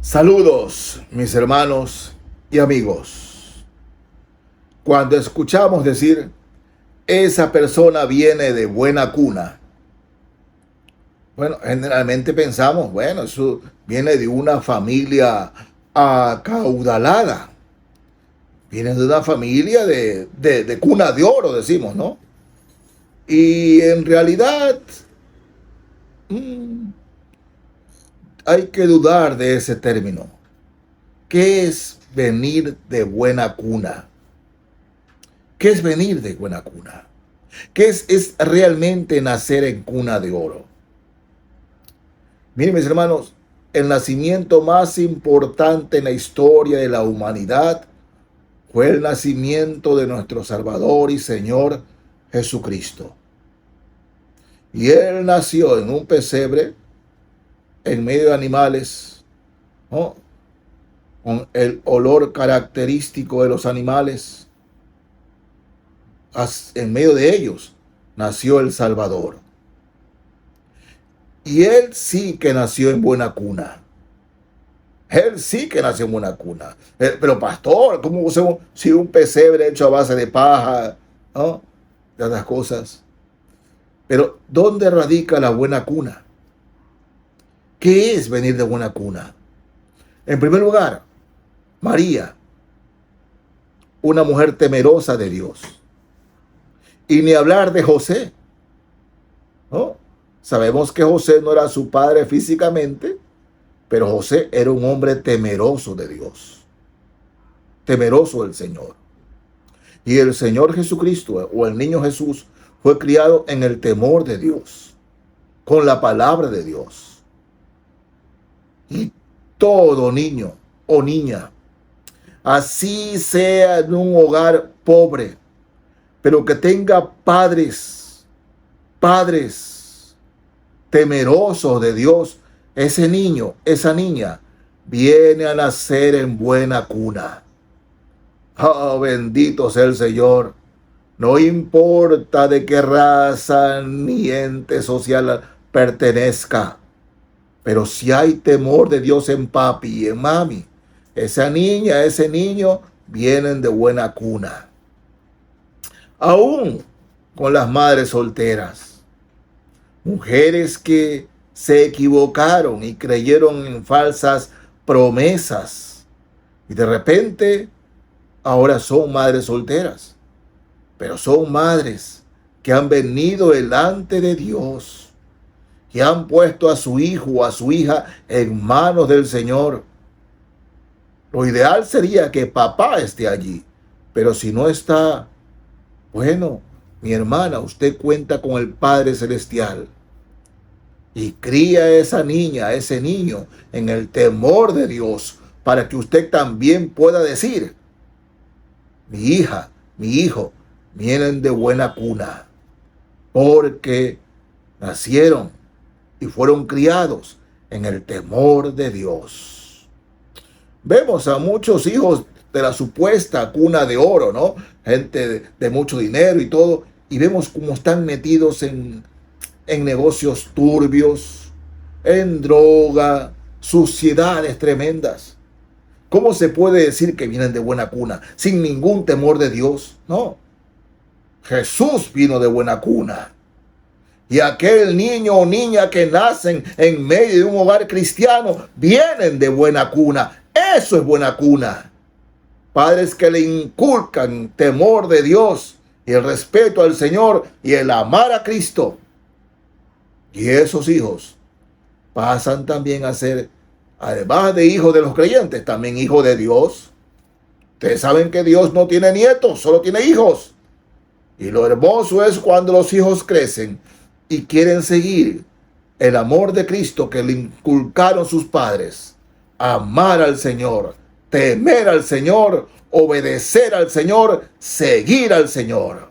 Saludos, mis hermanos y amigos. Cuando escuchamos decir, esa persona viene de buena cuna, bueno, generalmente pensamos, bueno, eso viene de una familia acaudalada, viene de una familia de cuna de oro, decimos, ¿no? Y en realidad mm, hay que dudar de ese término. ¿Qué es venir de buena cuna? ¿Qué es venir de buena cuna? ¿Qué es realmente nacer en cuna de oro? Miren, mis hermanos, el nacimiento más importante en la historia de la humanidad fue el nacimiento de nuestro Salvador y Señor Jesucristo. Y Él nació en un pesebre en medio de animales, ¿no? Con el olor característico de los animales. En medio de ellos nació el Salvador. Y Él sí que nació en buena cuna. Él sí que nació en buena cuna. Pero pastor, ¿cómo si un pesebre hecho a base de paja, ¿no? De otras cosas? Pero ¿dónde radica la buena cuna? ¿Qué es venir de buena cuna? En primer lugar, María, una mujer temerosa de Dios. Y ni hablar de José, ¿no? Sabemos que José no era su padre físicamente, pero José era un hombre temeroso de Dios, temeroso del Señor. Y el Señor Jesucristo, o el niño Jesús, fue criado en el temor de Dios, con la palabra de Dios. Y todo niño o niña, así sea en un hogar pobre, pero que tenga padres temerosos de Dios, ese niño, esa niña, viene a nacer en buena cuna. Oh, bendito sea el Señor. No importa de qué raza ni ente social pertenezca, pero si hay temor de Dios en papi y en mami, esa niña, ese niño, vienen de buena cuna. Aún con las madres solteras, mujeres que se equivocaron y creyeron en falsas promesas y de repente ahora son madres solteras, pero son madres que han venido delante de Dios y han puesto a su hijo o a su hija en manos del Señor. Lo ideal sería que papá esté allí, pero si no está, bueno, mi hermana, usted cuenta con el Padre Celestial y cría a esa niña, a ese niño en el temor de Dios para que usted también pueda decir, mi hija, mi hijo, vienen de buena cuna porque nacieron y fueron criados en el temor de Dios. Vemos a muchos hijos de la supuesta cuna de oro, ¿no? Gente de mucho dinero y todo, y vemos cómo están metidos en negocios turbios, en droga, suciedades tremendas. ¿Cómo se puede decir que vienen de buena cuna sin ningún temor de Dios? No. Jesús vino de buena cuna. Y aquel niño o niña que nacen en medio de un hogar cristiano vienen de buena cuna. Eso es buena cuna. Padres que le inculcan temor de Dios y el respeto al Señor y el amar a Cristo. Y esos hijos pasan también a ser, además de hijos de los creyentes, también hijos de Dios. Ustedes saben que Dios no tiene nietos, solo tiene hijos. Y lo hermoso es cuando los hijos crecen y quieren seguir el amor de Cristo que le inculcaron sus padres. Amar al Señor, temer al Señor, obedecer al Señor, seguir al Señor.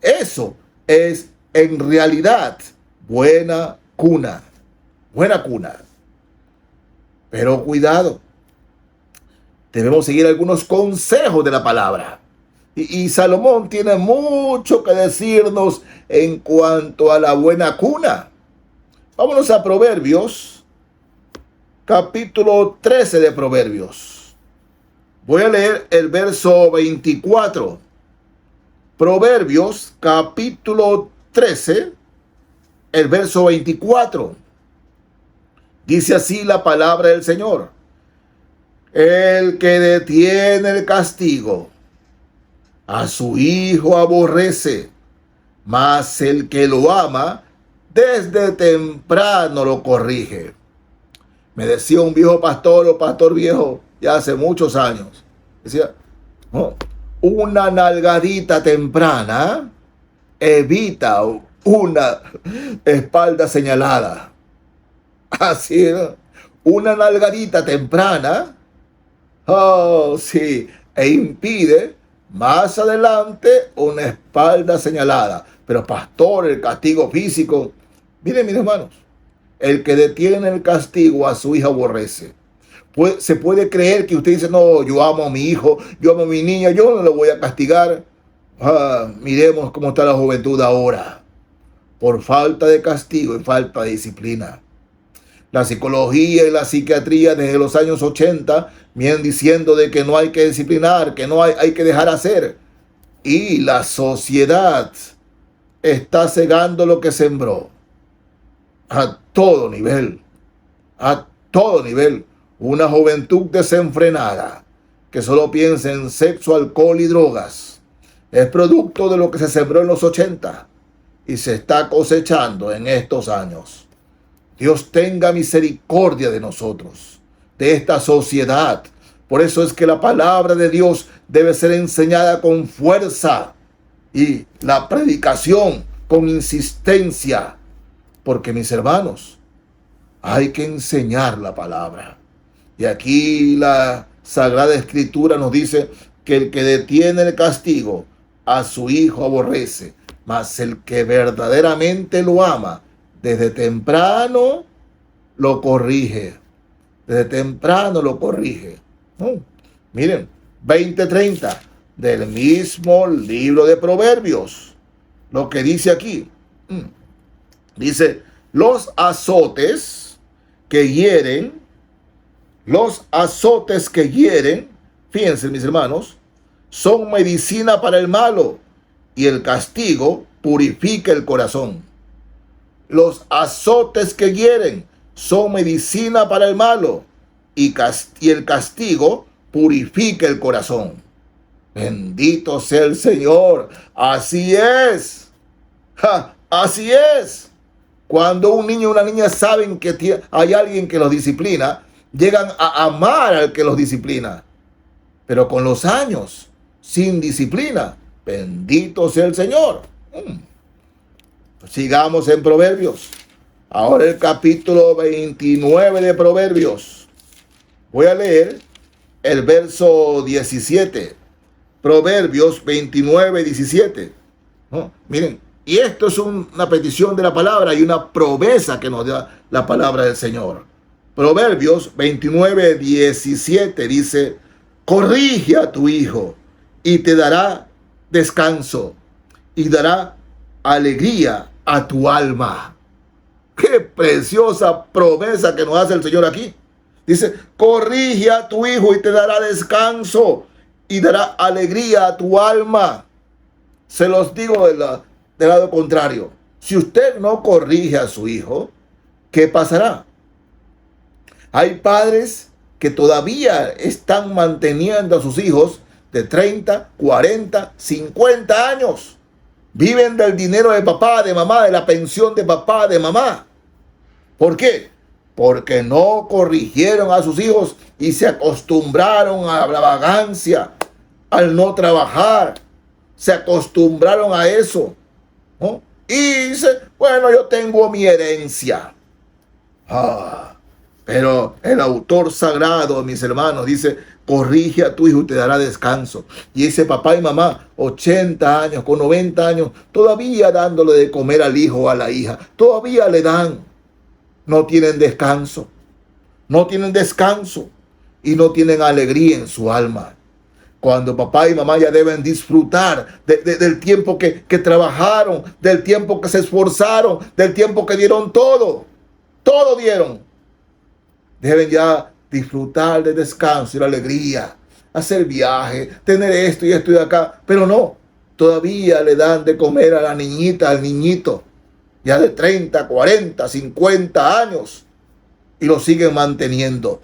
Eso es en realidad buena cuna. Buena cuna. Pero cuidado. Debemos seguir algunos consejos de la palabra. Y Salomón tiene mucho que decirnos en cuanto a la buena cuna. Vámonos a Proverbios, capítulo 13 de Proverbios. Voy a leer el verso 24. Proverbios, capítulo 13, el verso 24. Dice así la palabra del Señor: el que detiene el castigo, a su hijo aborrece, mas el que lo ama, desde temprano lo corrige. Me decía un viejo pastor, o pastor viejo, ya hace muchos años, decía, oh, una nalgadita temprana evita una espalda señalada. Así, ¿no? Una nalgadita temprana, oh sí, e impide más adelante una espalda señalada. Pero pastor, el castigo físico, miren mis hermanos, el que detiene el castigo a su hija aborrece. Se puede creer que usted dice, no, yo amo a mi hijo, yo amo a mi niña, yo no lo voy a castigar. Miremos cómo está la juventud ahora, por falta de castigo y falta de disciplina. La psicología y la psiquiatría desde los años 80 vienen diciendo de que no hay que disciplinar, que no hay que dejar hacer. Y la sociedad está cegando lo que sembró. A todo nivel. A todo nivel. Una juventud desenfrenada que solo piensa en sexo, alcohol y drogas. Es producto de lo que se sembró en los 80 y se está cosechando en estos años. Dios tenga misericordia de nosotros, de esta sociedad. Por eso es que la palabra de Dios debe ser enseñada con fuerza y la predicación con insistencia. Porque, mis hermanos, hay que enseñar la palabra. Y aquí la Sagrada Escritura nos dice que el que detiene el castigo a su hijo aborrece, mas el que verdaderamente lo ama, desde temprano lo corrige. Desde temprano lo corrige. Miren, 20:30 del mismo libro de Proverbios. Lo que dice aquí. Dice, los azotes que hieren, fíjense mis hermanos, son medicina para el malo y el castigo purifica el corazón. Los azotes que hieren son medicina para el malo y el castigo purifica el corazón. Bendito sea el Señor. Así es. Así es. Cuando un niño o una niña saben que hay alguien que los disciplina, llegan a amar al que los disciplina. Pero con los años, sin disciplina, bendito sea el Señor. Sigamos en Proverbios. Ahora el capítulo 29 de Proverbios. Voy a leer el verso 17. Proverbios 29, 17. Miren, y esto es una petición de la palabra y una promesa que nos da la palabra del Señor. Proverbios 29, 17 dice, corrige a tu hijo y te dará descanso y dará alegría a tu alma. Qué preciosa promesa que nos hace el Señor aquí. Dice, corrige a tu hijo y te dará descanso y dará alegría a tu alma. Se los digo del lado contrario. Si usted no corrige a su hijo, ¿qué pasará? Hay padres que todavía están manteniendo a sus hijos de 30, 40, 50 años. Viven del dinero de papá, de mamá, de la pensión de papá, de mamá. ¿Por qué? Porque no corrigieron a sus hijos y se acostumbraron a la vagancia, al no trabajar. Se acostumbraron a eso, ¿no? Y dice, bueno, yo tengo mi herencia. Pero el autor sagrado, mis hermanos, dice, corrige a tu hijo y te dará descanso. Y ese papá y mamá, 80 años, con 90 años, todavía dándole de comer al hijo o a la hija, todavía le dan. No tienen descanso. No tienen descanso. Y no tienen alegría en su alma. Cuando papá y mamá ya deben disfrutar del tiempo que trabajaron, del tiempo que se esforzaron, del tiempo que dieron todo. Todo dieron. Deben ya disfrutar de descanso y la alegría, hacer viaje, tener esto y esto y acá. Pero no, todavía le dan de comer a la niñita, al niñito, ya de 30, 40, 50 años, y lo siguen manteniendo.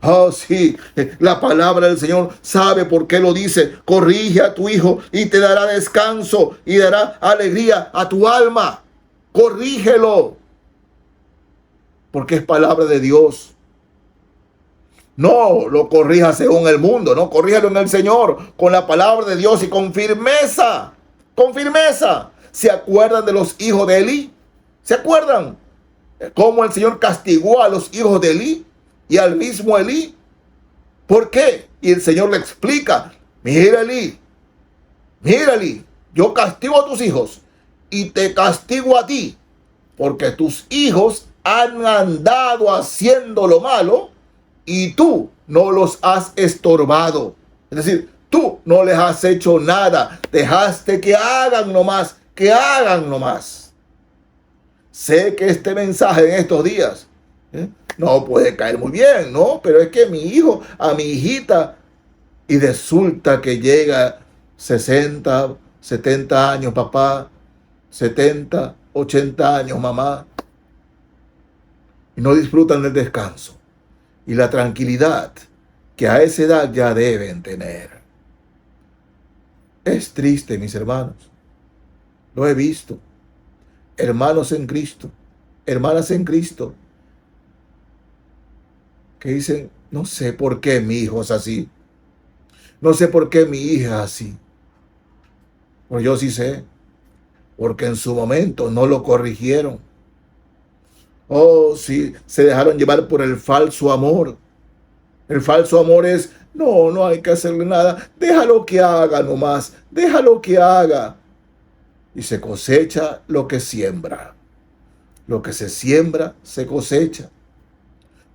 Oh, sí, la palabra del Señor sabe por qué lo dice. Corrige a tu hijo y te dará descanso y dará alegría a tu alma. Corrígelo, porque es palabra de Dios. No lo corrija según el mundo, no, corríjalo en el Señor, con la palabra de Dios y con firmeza, con firmeza. ¿Se acuerdan de los hijos de Elí? ¿Se acuerdan cómo el Señor castigó a los hijos de Elí y al mismo Elí? ¿Por qué? Y el Señor le explica: mira Elí, yo castigo a tus hijos y te castigo a ti, porque tus hijos han andado haciendo lo malo y tú no los has estorbado. Es decir, tú no les has hecho nada, dejaste que hagan nomás, que hagan nomás. Sé que este mensaje en estos días no puede caer muy bien, ¿no? Pero es que mi hijo, a mi hijita, y resulta que llega 60, 70 años papá, 70, 80 años mamá, y no disfrutan del descanso y la tranquilidad que a esa edad ya deben tener. Es triste, mis hermanos. Lo he visto. Hermanos en Cristo, hermanas en Cristo, que dicen: no sé por qué mi hijo es así. No sé por qué mi hija es así. Pues yo sí sé, porque en su momento no lo corrigieron. Oh, sí, se dejaron llevar por el falso amor. El falso amor es: no hay que hacerle nada. Déjalo que haga nomás. Déjalo que haga. Y se cosecha lo que siembra. Lo que se siembra, se cosecha.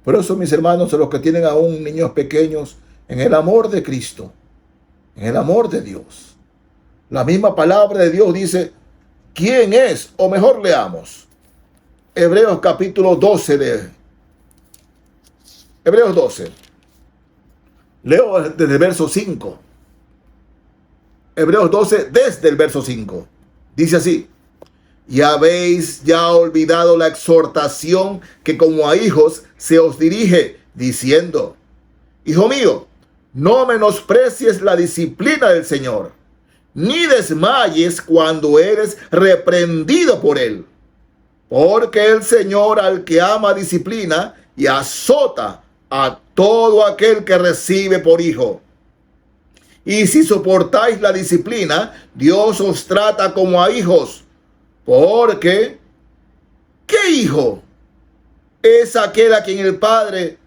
Por eso, mis hermanos, los que tienen aún niños pequeños, en el amor de Cristo, en el amor de Dios, la misma palabra de Dios dice: ¿quién es? O mejor leamos Hebreos capítulo 12 de Hebreos 12. Leo desde el verso 5. Hebreos 12 desde el verso 5. Dice así: y habéis ya olvidado la exhortación que como a hijos se os dirige, diciendo: hijo mío, no menosprecies la disciplina del Señor, ni desmayes cuando eres reprendido por él. Porque el Señor al que ama disciplina y azota a todo aquel que recibe por hijo. Y si soportáis la disciplina, Dios os trata como a hijos. Porque, ¿qué hijo es aquel a quien el Padre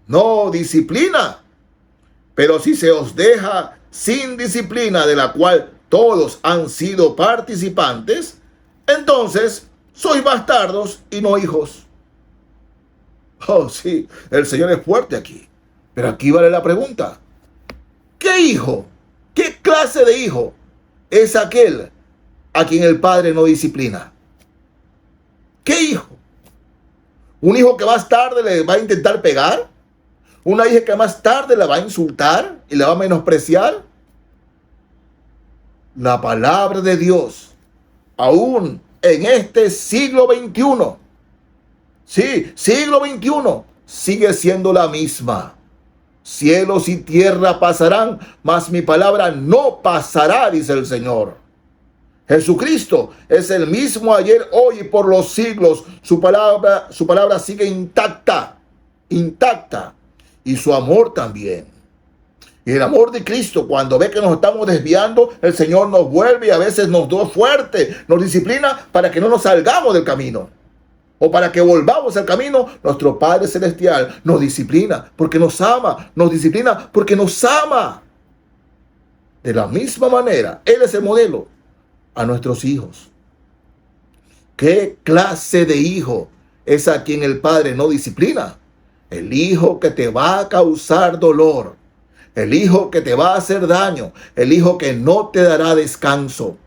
no disciplina? Pero si se os deja sin disciplina, de la cual todos han sido participantes, entonces sois bastardos y no hijos. Oh, sí, el Señor es fuerte aquí. Pero aquí vale la pregunta: ¿qué hijo, qué clase de hijo es aquel a quien el Padre no disciplina? ¿Qué hijo? ¿Un hijo que más tarde le va a intentar pegar? ¿Una hija que más tarde la va a insultar y la va a menospreciar? La palabra de Dios, aún en este siglo XXI, sí, siglo XXI, sigue siendo la misma. Cielos y tierra pasarán, mas mi palabra no pasará, dice el Señor. Jesucristo es el mismo ayer, hoy y por los siglos. Su palabra sigue intacta. Y su amor también. Y el amor de Cristo, cuando ve que nos estamos desviando, el Señor nos vuelve y a veces nos da fuerte, nos disciplina para que no nos salgamos del camino. O para que volvamos al camino. Nuestro Padre Celestial nos disciplina porque nos ama. Nos disciplina porque nos ama. De la misma manera, Él es el modelo a nuestros hijos. ¿Qué clase de hijo es a quien el Padre no disciplina? El hijo que te va a causar dolor. El hijo que te va a hacer daño. El hijo que no te dará descanso.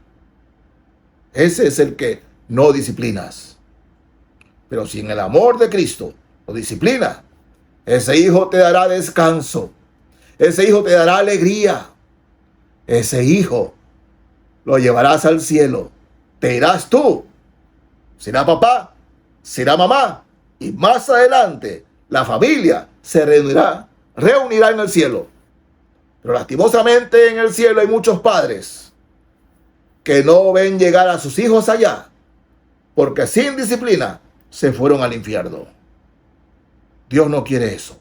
Ese es el que no disciplinas. Pero si en el amor de Cristo lo disciplina, Ese hijo te dará descanso. Ese hijo te dará alegría. Ese hijo lo llevarás al cielo. Te irás tú. Será papá, será mamá. Y más adelante la familia se reunirá en el cielo. Pero lastimosamente en el cielo hay muchos padres que no ven llegar a sus hijos allá, porque sin disciplina se fueron al infierno. Dios no quiere eso.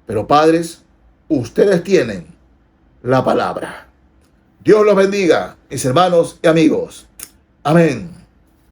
Pero padres, ustedes tienen la palabra. Dios los bendiga, mis hermanos y amigos. Amén.